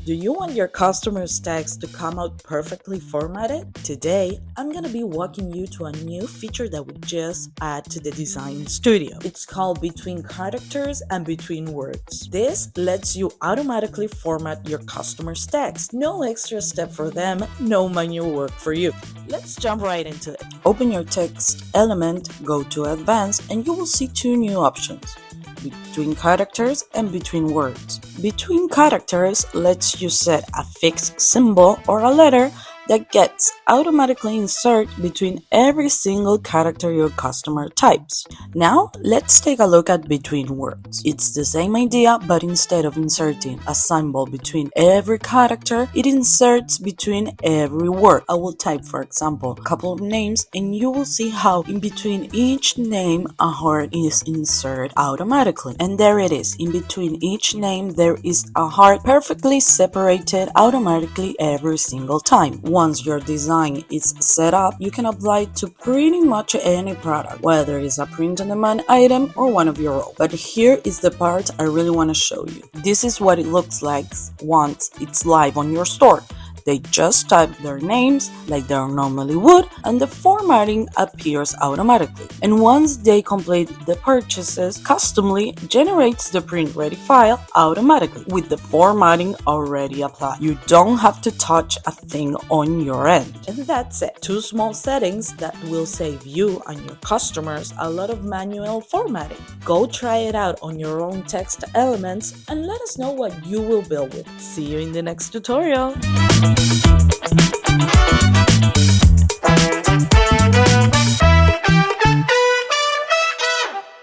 Do you want your customers' text to come out perfectly formatted? Today, I'm gonna be walking you to a new feature that we just add to the design studio. It's called Between Characters and Between Words. This lets you automatically format your customers' text. No extra step for them, no manual work for you. Let's jump right into it. Open your text element, go to Advanced, and you will see two new options: Between Characters and Between Words. Between Characters lets you set a fixed symbol or a letter that gets automatically inserted between every single character your customer types. Now, let's take a look at Between Words. It's the same idea, but instead of inserting a symbol between every character, it inserts between every word. I will type, for example, a couple of names, and you will see how in between each name a heart is inserted automatically. And there it is. In between each name, there is a heart perfectly separated automatically every single time. Once your design is set up, you can apply it to pretty much any product, whether it's a print-on-demand item or one of your own. But here is the part I really want to show you. This is what it looks like once it's live on your store. They just type their names like they normally would, and the formatting appears automatically. And once they complete the purchases, Customily generates the print-ready file automatically with the formatting already applied. You don't have to touch a thing on your end. And that's it. Two small settings that will save you and your customers a lot of manual formatting. Go try it out on your own text elements and let us know what you will build with. See you in the next tutorial.